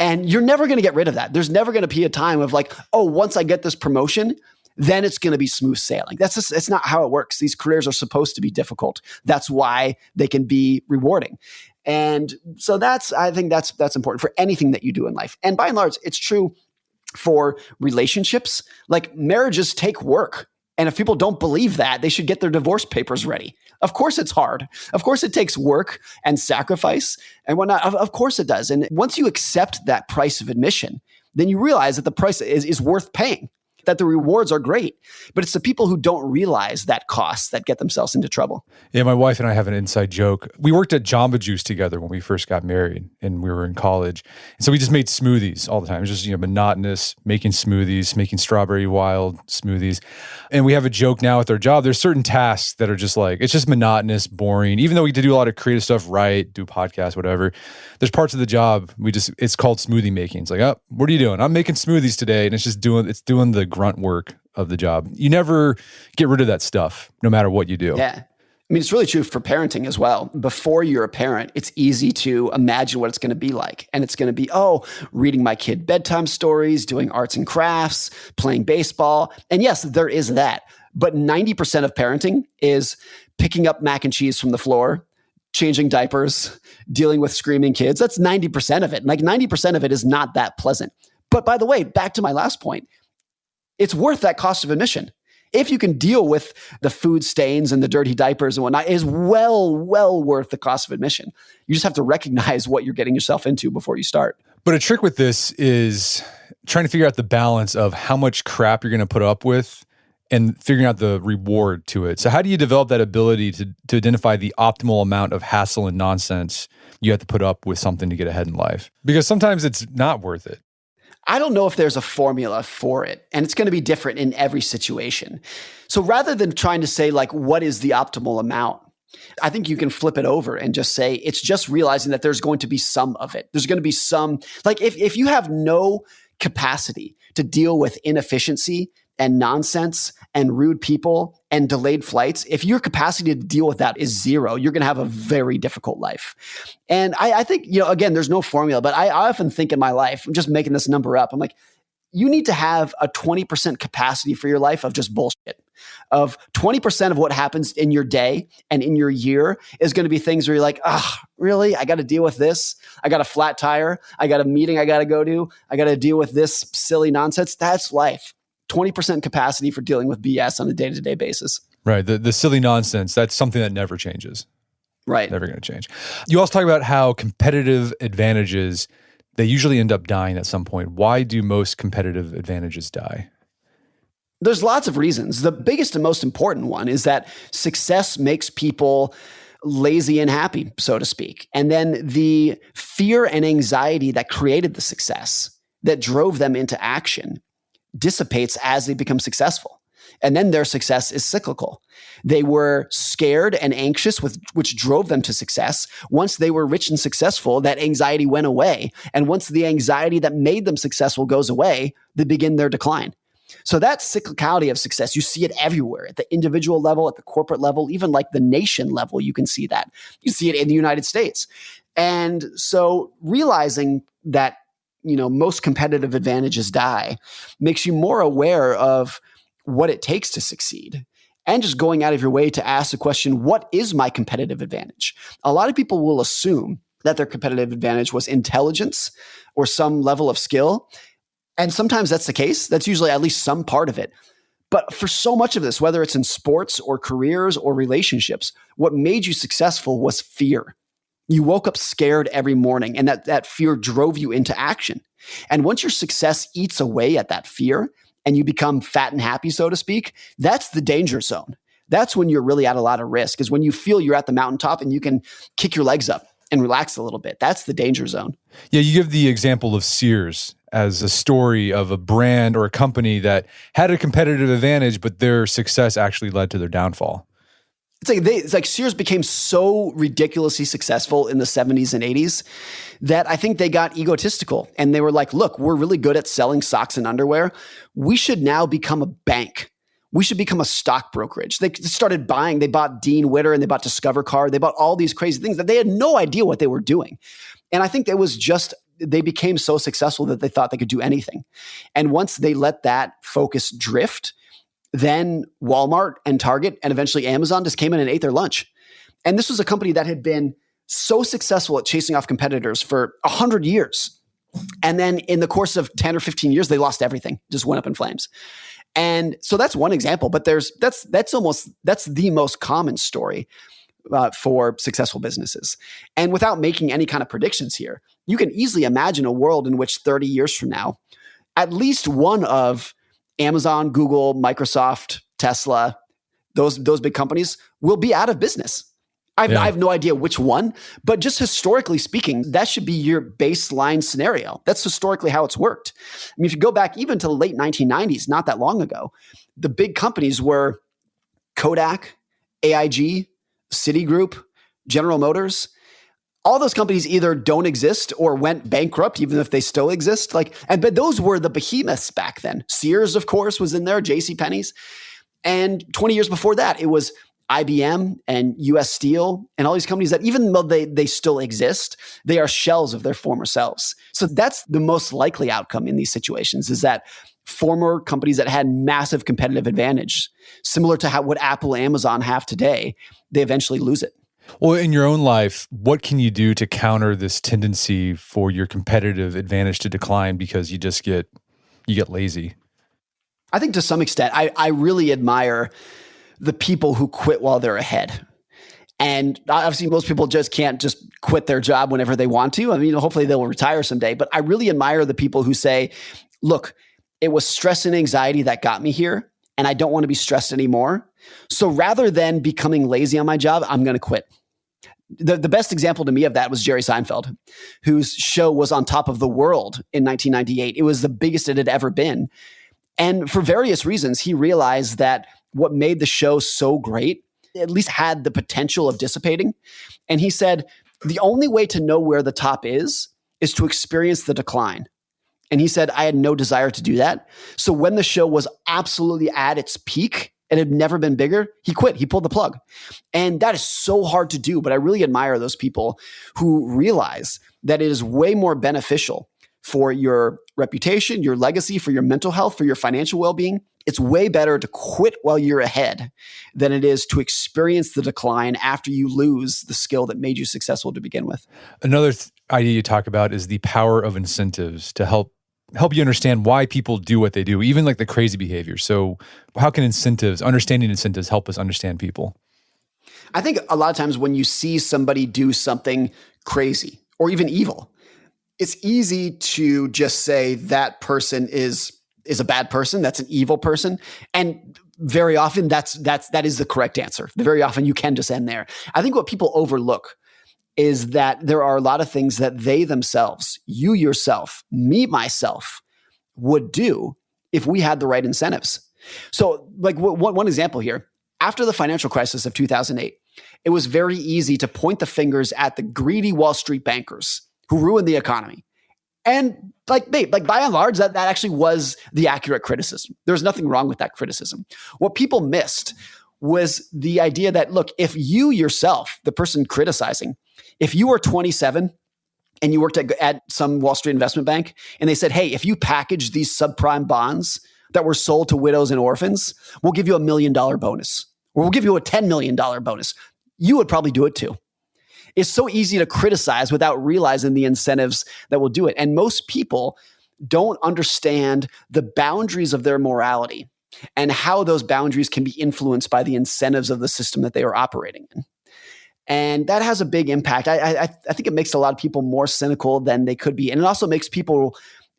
And you're never going to get rid of that. There's never going to be a time of like, oh, once I get this promotion, then it's going to be smooth sailing. It's not how it works. These careers are supposed to be difficult. That's why they can be rewarding. And so I think that's important for anything that you do in life. And by and large, it's true for relationships. Like marriages take work. And if people don't believe that, they should get their divorce papers ready. Of course it's hard. Of course it takes work and sacrifice and whatnot. Of course it does. And once you accept that price of admission, then you realize that the price is worth paying, that the rewards are great. But it's the people who don't realize that cost that get themselves into trouble. Yeah, my wife and I have an inside joke. We worked at Jamba Juice together when we first got married and we were in college. And so we just made smoothies all the time. It was just, monotonous, making smoothies, making strawberry wild smoothies. And we have a joke now with our job. There's certain tasks that are just like, it's just monotonous, boring. Even though we get to do a lot of creative stuff, write, do podcasts, whatever. There's parts of the job, it's called smoothie making. It's like, oh, what are you doing? I'm making smoothies today. And it's doing the grunt work of the job. You never get rid of that stuff, no matter what you do. Yeah. I mean, it's really true for parenting as well. Before you're a parent, it's easy to imagine what it's going to be like. And it's going to be, reading my kid bedtime stories, doing arts and crafts, playing baseball. And yes, there is that. But 90% of parenting is picking up mac and cheese from the floor, changing diapers, dealing with screaming kids. That's 90% of it. Like 90% of it is not that pleasant. But by the way, back to my last point, it's worth that cost of admission. If you can deal with the food stains and the dirty diapers and whatnot, it is well worth the cost of admission. You just have to recognize what you're getting yourself into before you start. But a trick with this is trying to figure out the balance of how much crap you're going to put up with and figuring out the reward to it. So how do you develop that ability to identify the optimal amount of hassle and nonsense you have to put up with something to get ahead in life? Because sometimes it's not worth it. I don't know if there's a formula for it, and it's going to be different in every situation. So rather than trying to say like, what is the optimal amount? I think you can flip it over and just say, it's just realizing that there's going to be some of it. There's going to be some, like if you have no capacity to deal with inefficiency and nonsense and rude people and delayed flights, if your capacity to deal with that is zero, you're going to have a very difficult life. And I think, again, there's no formula, but I often think in my life, I'm just making this number up. I'm like, you need to have a 20% capacity for your life of just bullshit. Of 20% of what happens in your day and in your year is going to be things where you're like, really? I got to deal with this. I got a flat tire. I got a meeting I got to go to. I got to deal with this silly nonsense. That's life. 20% capacity for dealing with BS on a day-to-day basis. Right. The silly nonsense, that's something that never changes. Right. Never going to change. You also talk about how competitive advantages, they usually end up dying at some point. Why do most competitive advantages die? There's lots of reasons. The biggest and most important one is that success makes people lazy and happy, so to speak. And then the fear and anxiety that created the success, that drove them into action, dissipates as they become successful. And then their success is cyclical. They were scared and anxious, which drove them to success. Once they were rich and successful, that anxiety went away. And once the anxiety that made them successful goes away, they begin their decline. So that cyclicality of success, you see it everywhere at the individual level, at the corporate level, even like the nation level, you can see that. You see it in the United States. And so realizing that most competitive advantages die makes you more aware of what it takes to succeed and just going out of your way to ask the question, what is my competitive advantage? A lot of people will assume that their competitive advantage was intelligence or some level of skill. And sometimes that's the case. That's usually at least some part of it. But for so much of this, whether it's in sports or careers or relationships, what made you successful was fear. You woke up scared every morning, and that fear drove you into action. And once your success eats away at that fear and you become fat and happy, so to speak, that's the danger zone. That's when you're really at a lot of risk, is when you feel you're at the mountaintop and you can kick your legs up and relax a little bit. That's the danger zone. Yeah, you give the example of Sears as a story of a brand or a company that had a competitive advantage, but their success actually led to their downfall. It's like Sears became so ridiculously successful in the 70s and 80s that I think they got egotistical. And they were like, look, we're really good at selling socks and underwear. We should now become a bank. We should become a stock brokerage. They started buying. They bought Dean Witter and they bought Discover Card. They bought all these crazy things that they had no idea what they were doing. And I think it was just, they became so successful that they thought they could do anything. And once they let that focus drift, then Walmart and Target and eventually Amazon just came in and ate their lunch. And this was a company that had been so successful at chasing off competitors for 100 years. And then in the course of 10 or 15 years, they lost everything, just went up in flames. And so that's one example, but that's the most common story for successful businesses. And without making any kind of predictions here, you can easily imagine a world in which 30 years from now, at least one of Amazon, Google, Microsoft, Tesla, those big companies will be out of business. I have no idea which one, but just historically speaking, that should be your baseline scenario. That's historically how it's worked. I mean, if you go back even to the late 1990s, not that long ago, the big companies were Kodak, AIG, Citigroup, General Motors. All those companies either don't exist or went bankrupt, even if they still exist. But those were the behemoths back then. Sears, of course, was in there, JCPenney's. And 20 years before that, it was IBM and US Steel and all these companies that even though they still exist, they are shells of their former selves. So that's the most likely outcome in these situations, is that former companies that had massive competitive advantage, similar to what Apple and Amazon have today, they eventually lose it. Well, in your own life, what can you do to counter this tendency for your competitive advantage to decline because you get lazy? I think to some extent, I really admire the people who quit while they're ahead. And obviously, most people just can't just quit their job whenever they want to. I mean, hopefully they'll retire someday. But I really admire the people who say, look, it was stress and anxiety that got me here, and I don't want to be stressed anymore. So rather than becoming lazy on my job, I'm going to quit. The best example to me of that was Jerry Seinfeld, whose show was on top of the world in 1998. It was the biggest it had ever been. And for various reasons, he realized that what made the show so great at least had the potential of dissipating. And he said, the only way to know where the top is to experience the decline. And he said, I had no desire to do that. So when the show was absolutely at its peak, it had never been bigger, he quit. He pulled the plug. And that is so hard to do. But I really admire those people who realize that it is way more beneficial for your reputation, your legacy, for your mental health, for your financial well-being. It's way better to quit while you're ahead than it is to experience the decline after you lose the skill that made you successful to begin with. Another idea you talk about is the power of incentives to help you understand why people do what they do, even like the crazy behavior. So how can understanding incentives help us understand people? I think a lot of times when you see somebody do something crazy or even evil, it's easy to just say that person is a bad person. That's an evil person. And very often that is the correct answer. Very often you can just end there. I think what people overlook is that there are a lot of things that they themselves, you yourself, me, myself, would do if we had the right incentives. So like one example here, after the financial crisis of 2008, it was very easy to point the fingers at the greedy Wall Street bankers who ruined the economy. And by and large, that actually was the accurate criticism. There's nothing wrong with that criticism. What people missed was the idea that, look, if you yourself, the person criticizing, if you were 27 and you worked at some Wall Street investment bank and they said, hey, if you package these subprime bonds that were sold to widows and orphans, we'll give you $1 million bonus, or we'll give you a $10 million bonus, you would probably do it too. It's so easy to criticize without realizing the incentives that will do it. And most people don't understand the boundaries of their morality and how those boundaries can be influenced by the incentives of the system that they are operating in. And that has a big impact. I think it makes a lot of people more cynical than they could be. And it also makes people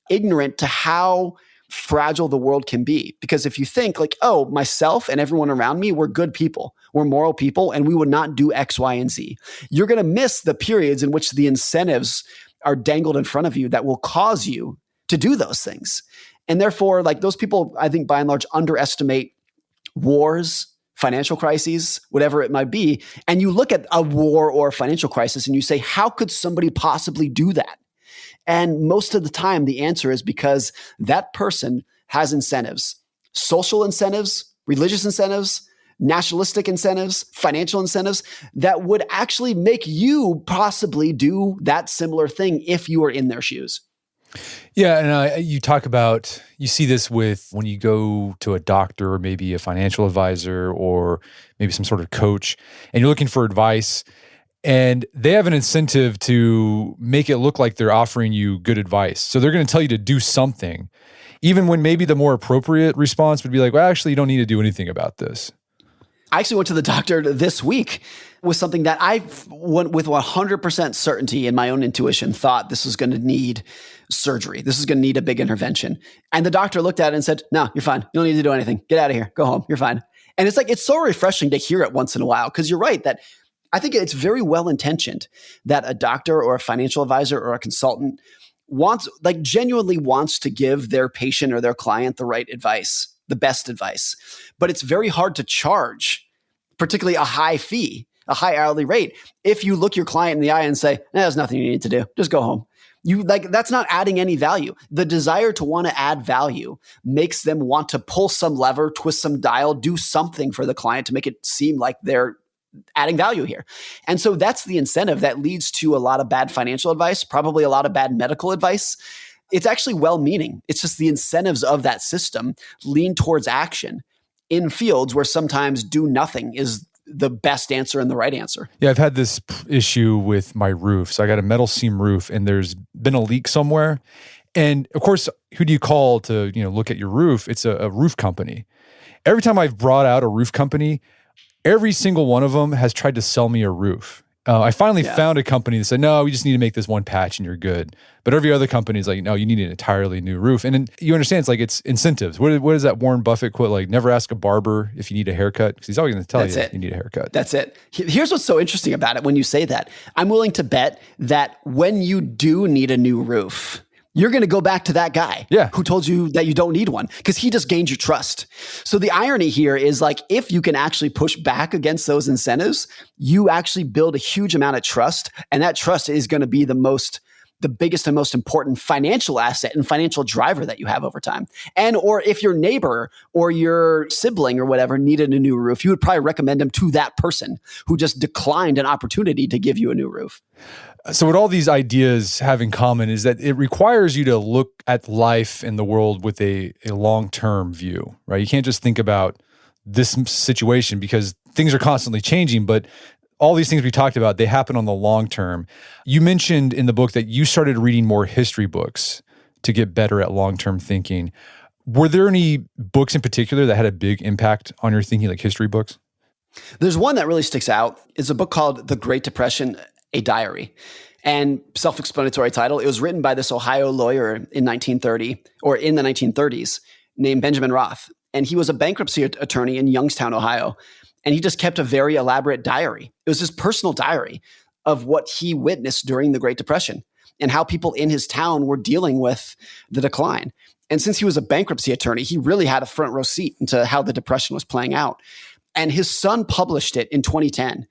ignorant to how fragile the world can be. Because if you think like, oh, myself and everyone around me, we're good people, we're moral people, and we would not do X, Y, and Z, you're going to miss the periods in which the incentives are dangled in front of you that will cause you to do those things. And therefore, like those people, I think by and large, underestimate wars, financial crises, whatever it might be. And you look at a war or a financial crisis and you say, how could somebody possibly do that? And most of the time, the answer is because that person has incentives, social incentives, religious incentives, nationalistic incentives, financial incentives that would actually make you possibly do that similar thing if you were in their shoes. Yeah, and you see this with when you go to a doctor or maybe a financial advisor or maybe some sort of coach, and you're looking for advice, and they have an incentive to make it look like they're offering you good advice. So they're going to tell you to do something, even when maybe the more appropriate response would be like, well, actually, you don't need to do anything about this. I actually went to the doctor this week with something that I went with 100% certainty in my own intuition, thought this was going to need surgery. This is going to need a big intervention. And the doctor looked at it and said, no, you're fine. You don't need to do anything. Get out of here. Go home. You're fine. And it's like, it's so refreshing to hear it once in a while, because you're right that I think it's very well intentioned that a doctor or a financial advisor or a consultant genuinely wants to give their patient or their client the right advice, the best advice. But it's very hard to charge, particularly a high fee, a high hourly rate, if you look your client in the eye and say, there's nothing you need to do. Just go home. That's not adding any value. The desire to want to add value makes them want to pull some lever, twist some dial, do something for the client to make it seem like they're adding value here. And so that's the incentive that leads to a lot of bad financial advice, probably a lot of bad medical advice. It's actually well-meaning. It's just the incentives of that system lean towards action in fields where sometimes do nothing is the best answer and the right answer. Yeah, I've had this issue with my roof. So I got a metal seam roof and there's been a leak somewhere. And of course, who do you call to, look at your roof? It's a roof company. Every time I've brought out a roof company, every single one of them has tried to sell me a roof. I finally found a company that said, no, we just need to make this one patch and you're good. But every other company is like, no, you need an entirely new roof. And then you understand, it's incentives. What is that Warren Buffett quote? Like, never ask a barber if you need a haircut, because he's always going to tell you need a haircut. That's it. Here's what's so interesting about it when you say that. I'm willing to bet that when you do need a new roof, you're going to go back to that guy who told you that you don't need one, because he just gained your trust. So the irony here is, if you can actually push back against those incentives, you actually build a huge amount of trust. And that trust is going to be the biggest and most important financial asset and financial driver that you have over time. Or if your neighbor or your sibling or whatever needed a new roof, you would probably recommend them to that person who just declined an opportunity to give you a new roof. So what all these ideas have in common is that it requires you to look at life and the world with a long-term view, right? You can't just think about this situation because things are constantly changing, but all these things we talked about, they happen on the long term. You mentioned in the book that you started reading more history books to get better at long-term thinking. Were there any books in particular that had a big impact on your thinking, like history books? There's one that really sticks out. It's a book called The Great Depression, A Diary. And self-explanatory title. It was written by this Ohio lawyer in 1930, or in the 1930s, named Benjamin Roth. And he was a bankruptcy attorney in Youngstown, Ohio. And he just kept a very elaborate diary. It was his personal diary of what he witnessed during the Great Depression and how people in his town were dealing with the decline. And since he was a bankruptcy attorney, he really had a front row seat into how the Depression was playing out. And his son published it in 2010.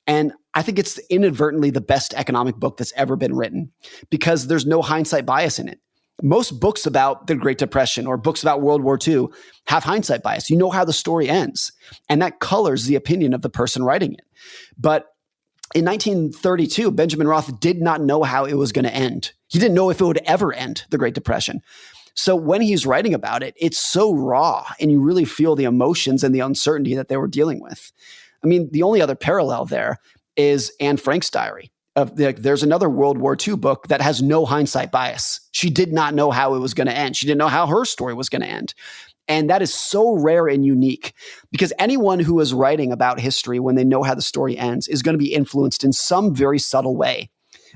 And I think it's inadvertently the best economic book that's ever been written, because there's no hindsight bias in it. Most books about the Great Depression or books about World War II have hindsight bias. You know how the story ends, and that colors the opinion of the person writing it. But in 1932, Benjamin Roth did not know how it was going to end. He didn't know if it would ever end, the Great Depression. So when he's writing about it, it's so raw, and you really feel the emotions and the uncertainty that they were dealing with. I mean, the only other parallel there is Anne Frank's diary. There's another World War II book that has no hindsight bias. She did not know how it was going to end. She didn't know how her story was going to end. And that is so rare and unique because anyone who is writing about history when they know how the story ends is going to be influenced in some very subtle way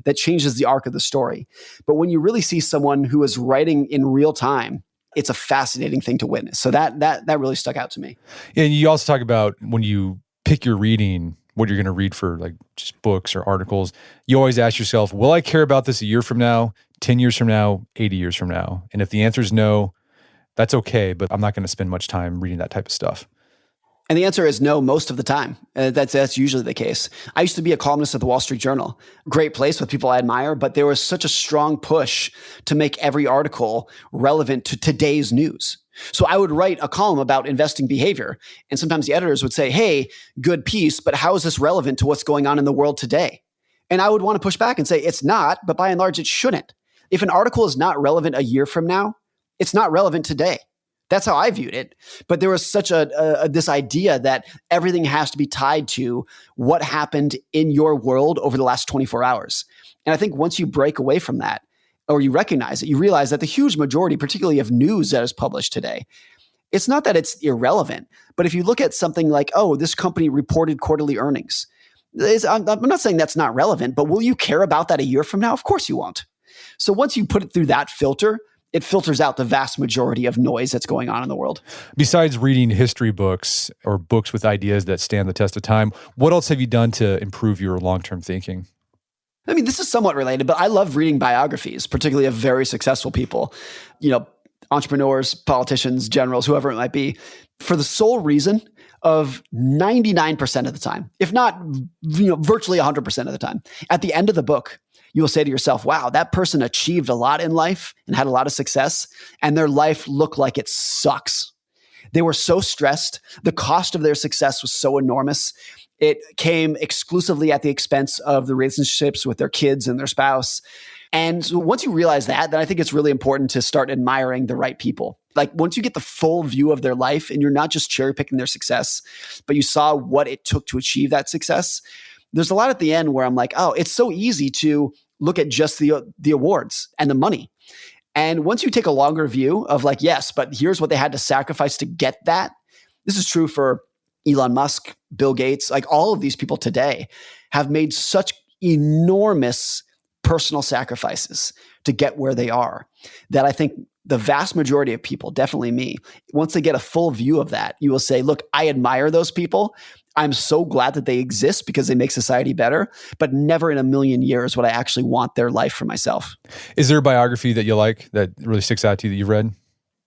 that changes the arc of the story. But when you really see someone who is writing in real time, it's a fascinating thing to witness. So that really stuck out to me. And you also talk about when you pick your reading, what you're going to read for like just books or articles, you always ask yourself, will I care about this a year from now, 10 years from now, 80 years from now? And if the answer is no, that's okay, but I'm not going to spend much time reading that type of stuff. And the answer is no most of the time. That's usually the case. I used to be a columnist at the Wall Street Journal. Great place with people I admire, but there was such a strong push to make every article relevant to today's news. So I would write a column about investing behavior, and sometimes the editors would say, hey, good piece, but how is this relevant to what's going on in the world today? And I would want to push back and say, it's not, but by and large, it shouldn't. If an article is not relevant a year from now, it's not relevant today. That's how I viewed it. But there was such this idea that everything has to be tied to what happened in your world over the last 24 hours. And I think once you break away from that, or you recognize it, you realize that the huge majority, particularly of news that is published today, it's not that it's irrelevant, but if you look at something like, oh, this company reported quarterly earnings, I'm not saying that's not relevant, but will you care about that a year from now? Of course you won't. So once you put it through that filter, it filters out the vast majority of noise that's going on in the world. Besides reading history books or books with ideas that stand the test of time, what else have you done to improve your long-term thinking? I mean, this is somewhat related, but I love reading biographies, particularly of very successful people, entrepreneurs, politicians, generals, whoever it might be, for the sole reason of 99% of the time, if not, virtually 100% of the time. At the end of the book, you will say to yourself, wow, that person achieved a lot in life and had a lot of success, and their life looked like it sucks. They were so stressed. The cost of their success was so enormous. It came exclusively at the expense of the relationships with their kids and their spouse. And so once you realize that, then I think it's really important to start admiring the right people. Like once you get the full view of their life and you're not just cherry picking their success, but you saw what it took to achieve that success, there's a lot at the end where I'm like, oh, it's so easy to look at just the awards and the money. And once you take a longer view of like, yes, but here's what they had to sacrifice to get that. This is true for Elon Musk, Bill Gates, like all of these people today have made such enormous personal sacrifices to get where they are that I think the vast majority of people, definitely me, once they get a full view of that, you will say, look, I admire those people. I'm so glad that they exist because they make society better, but never in a million years would I actually want their life for myself. Is there a biography that you like that really sticks out to you that you've read?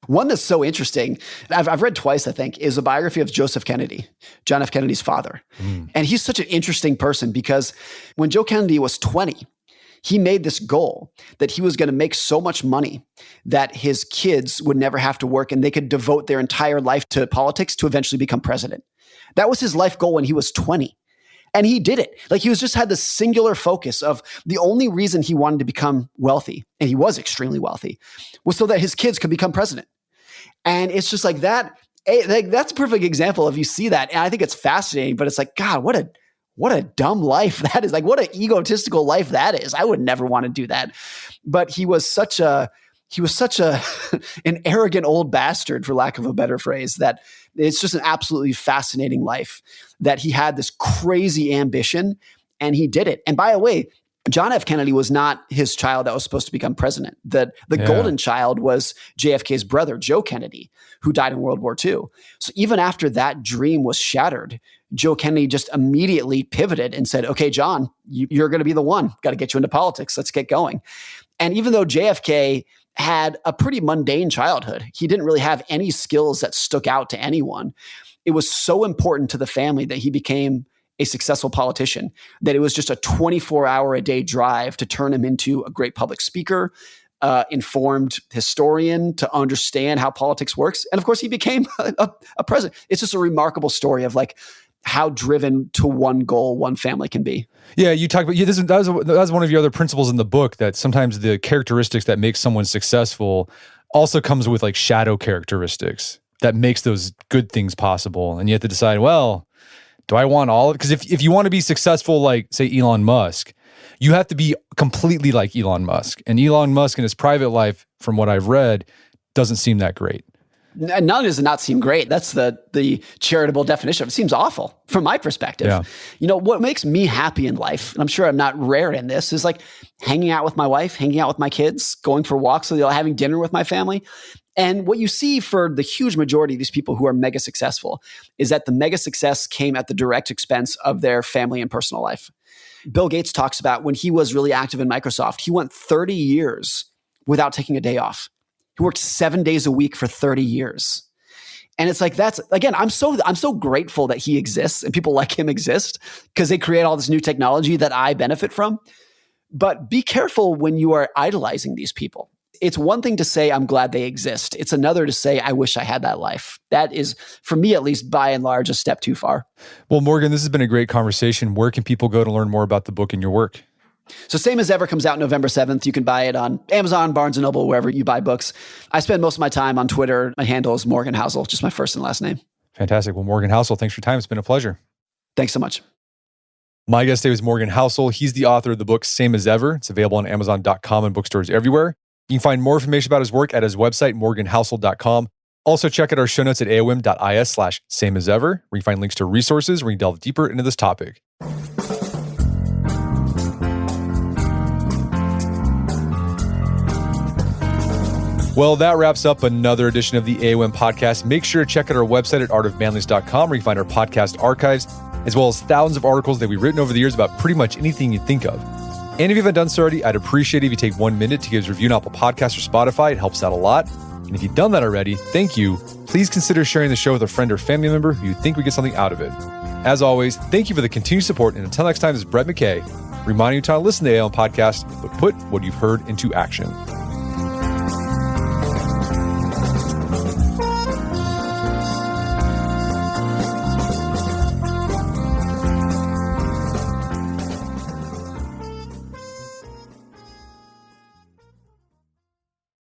One that's so interesting, I've read twice, I think, is a biography of Joseph Kennedy, John F. Kennedy's father. And he's such an interesting person because when Joe Kennedy was 20, he made this goal that he was going to make so much money that his kids would never have to work and they could devote their entire life to politics to eventually become president. That was his life goal when he was 20. And he did it. Like he was just had this singular focus of the only reason he wanted to become wealthy, and he was extremely wealthy, was so that his kids could become president. And it's just like that. That's a perfect example of you see that. And I think it's fascinating, but it's like, God, what a dumb life that is. Like what an egotistical life that is. I would never want to do that. But he was such an arrogant old bastard, for lack of a better phrase, that it's just an absolutely fascinating life that he had this crazy ambition and he did it. And by the way, John F. Kennedy was not his child that was supposed to become president. The golden child was JFK's brother, Joe Kennedy, who died in World War II. So even after that dream was shattered, Joe Kennedy just immediately pivoted and said, okay, John, you're going to be the one. Got to get you into politics. Let's get going. And even though JFK had a pretty mundane childhood, he didn't really have any skills that stuck out to anyone. It was so important to the family that he became a successful politician that it was just a 24-hour-a-day drive to turn him into a great public speaker, informed historian to understand how politics works. And of course, he became a president. It's just a remarkable story of like how driven to one goal one family can be. Yeah, you talked about that was one of your other principles in the book, that sometimes the characteristics that make someone successful also comes with like shadow characteristics that makes those good things possible. And you have to decide, well, do I want all of it? Because if you want to be successful, like say Elon Musk, You have to be completely like Elon Musk. And Elon Musk in his private life, from what I've read, doesn't seem that great. And not only does it not seem great, that's the charitable definition. It seems awful from my perspective. Yeah. You know, what makes me happy in life, and I'm sure I'm not rare in this, is like hanging out with my wife, hanging out with my kids, going for walks, having dinner with my family. And what you see for the huge majority of these people who are mega successful is that the mega success came at the direct expense of their family and personal life. Bill Gates talks about when he was really active in Microsoft, he went 30 years without taking a day off. He worked 7 days a week for 30 years. And it's like, that's, again, I'm so grateful that he exists and people like him exist because they create all this new technology that I benefit from. But be careful when you are idolizing these people. It's one thing to say, I'm glad they exist. It's another to say, I wish I had that life. That is, for me at least, by and large, a step too far. Well, Morgan, this has been a great conversation. Where can people go to learn more about the book and your work? So Same as Ever comes out November 7th. You can buy it on Amazon, Barnes & Noble, wherever you buy books. I spend most of my time on Twitter. My handle is Morgan Housel, just my first and last name. Fantastic. Well, Morgan Housel, thanks for your time. It's been a pleasure. Thanks so much. My guest today was Morgan Housel. He's the author of the book Same as Ever. It's available on Amazon.com and bookstores everywhere. You can find more information about his work at his website, morganhousel.com. Also, check out our show notes at aom.is/sameasever, where you can find links to resources where you delve deeper into this topic. Well, that wraps up another edition of the AOM podcast. Make sure to check out our website at artofmanliness.com, where you can find our podcast archives, as well as thousands of articles that we've written over the years about pretty much anything you think of. And if you haven't done so already, I'd appreciate it if you take 1 minute to give us a review on Apple Podcasts or Spotify. It helps out a lot. And if you've done that already, thank you. Please consider sharing the show with a friend or family member who you think would get something out of it. As always, thank you for the continued support. And until next time, this is Brett McKay, reminding you to not listen to the AOM podcast, but put what you've heard into action.